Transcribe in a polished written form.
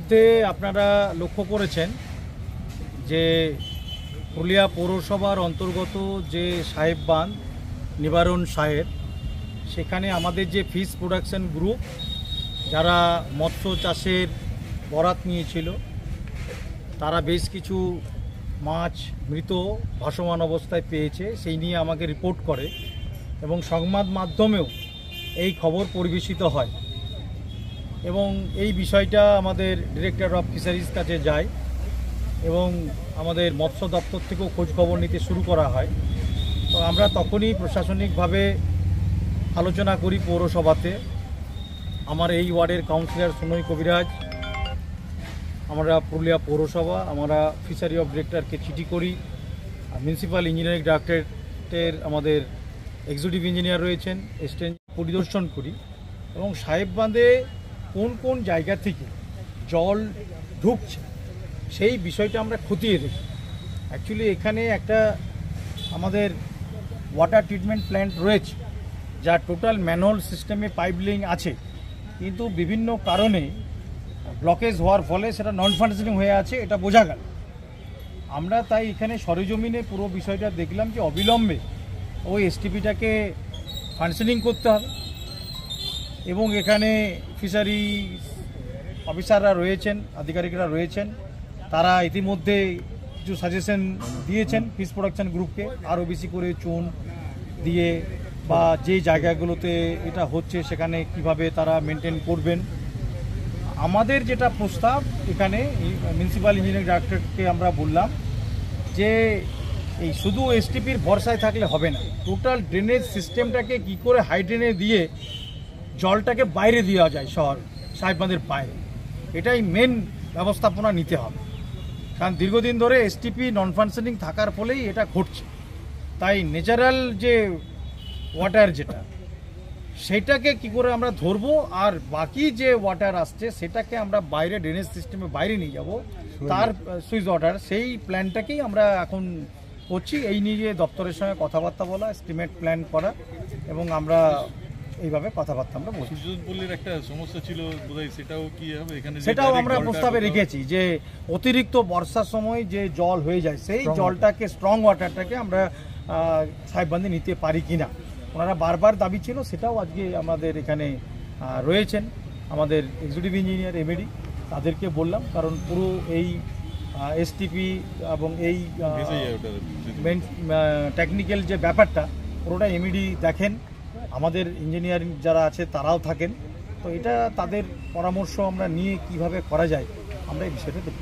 ইতিমধ্যে আপনারা লক্ষ্য করেছেন যে পুরুলিয়া পৌরসভার অন্তর্গত যে সাহেব বাঁধ নিবারণ সাহেব, সেখানে আমাদের যে ফিশ প্রোডাকশন গ্রুপ যারা মৎস্য চাষের বরাত নিয়েছিল, তারা বেশ কিছু মাছ মৃত ভাসমান অবস্থায় পেয়েছে, সেই নিয়ে আমাকে রিপোর্ট করে এবং সংবাদ মাধ্যমেও এই খবর পরিবেশিত হয় এবং এই বিষয়টা আমাদের ডিরেক্টর অফ ফিশারিজ কাছে যায় এবং আমাদের মৎস্য দপ্তর থেকেও খোঁজ খবর নিতে শুরু করা হয়। তো আমরা তখনই প্রশাসনিকভাবে আলোচনা করি পৌরসভাতে। আমার এই ওয়ার্ডের কাউন্সিলর সুনয় কবিরাজ, আমরা পুরুলিয়া পৌরসভা, আমরা ফিশারি অফ ডিরেক্টরকে চিঠি করি, মিউনিসিপ্যাল ইঞ্জিনিয়ারিং ডাইরেক্টরেটের আমাদের এক্সিকিউটিভ ইঞ্জিনিয়ার রয়েছেন, এক্সটেন্স পরিদর্শন করি এবং সাহেব বাঁধে কোন কোন জায়গা থেকে জল ঢুকছে সেই বিষয়টা আমরা খতিয়ে দেখি। অ্যাকচুয়ালি এখানে একটা আমাদের ওয়াটার ট্রিটমেন্ট প্ল্যান্ট রয়েছে, যা টোটাল ম্যানহোল সিস্টেমে পাইপলাইন আছে, কিন্তু বিভিন্ন কারণে ব্লকেজ হওয়ার ফলে সেটা নন ফাংশনিং হয়ে আছে, এটা বোঝা গেল। আমরা তাই এখানে সরেজমিনে পুরো বিষয়টা দেখলাম যে অবিলম্বে ওই এসটিপিটাকে ফাংশনিং করতে হবে এবং এখানে ফিশারি অফিসাররা রয়েছেন, আধিকারিকরা রয়েছেন, তারা ইতিমধ্যে কিছু সাজেশন দিয়েছেন ফিশ প্রোডাকশন গ্রুপকে, আরও বেশি করে চুন দিয়ে বা যে জায়গাগুলোতে এটা হচ্ছে সেখানে কিভাবে তারা মেনটেন করবেন। আমাদের যেটা প্রস্তাব এখানে মিউনিসিপ্যাল ইঞ্জিনিয়ারিং ডাইরেক্টরকে আমরা বললাম যে এই শুধু এসটিপির ভরসায় থাকলে হবে না, টোটাল ড্রেনেজ সিস্টেমটাকে কি করে হাই ড্রেনে দিয়ে জলটাকে বাইরে দেওয়া যায় শহর সাহেব বাঁধের বাইরে, এটাই মেন ব্যবস্থাপনা নিতে হবে। কারণ দীর্ঘদিন ধরে এসটিপি নন ফাংশনিং থাকার ফলেই এটা ঘটছে। তাই ন্যাচারাল যে ওয়াটার যেটা, সেটাকে কি করে আমরা ধরবো আর বাকি যে ওয়াটার আসছে সেটাকে আমরা বাইরে ড্রেনেজ সিস্টেমে বাইরে নিয়ে যাব, তার সুইচ ওয়াটার, সেই প্ল্যানটাকেই আমরা এখন করছি। এই নিয়ে দপ্তরের সঙ্গে কথাবার্তা বলা, এস্টিমেট প্ল্যান করা এবং আমরা এইভাবে কথাবার্তা আমরা বলছি। একটা সমস্যা ছিল বোধহয়, সেটাও কি হবে এখানে? সেটাও আমরা প্রস্তাবে রেখেছি যে অতিরিক্ত বর্ষার সময় যে জল হয়ে যায় সেই জলটাকে, স্ট্রং ওয়াটারটাকে আমরা সাহেব বাঁধে নিতে পারি কিনা, ওনারা বারবার দাবি ছিল। সেটাও আজকে আমাদের এখানে রয়েছেন আমাদের এক্সিকিউটিভ ইঞ্জিনিয়ার এমএডি, তাদেরকে বললাম, কারণ পুরো এই এসটিপি এবং এই টেকনিক্যাল যে ব্যাপারটা পুরোটা এমএডি দেখেন, আমাদের ইঞ্জিনিয়ারিং যারা আছে তারাও থাকেন। তো এটা তাদের পরামর্শ আমরা নিয়ে কিভাবে করা যায় আমরা এই বিষয়টা দেখব।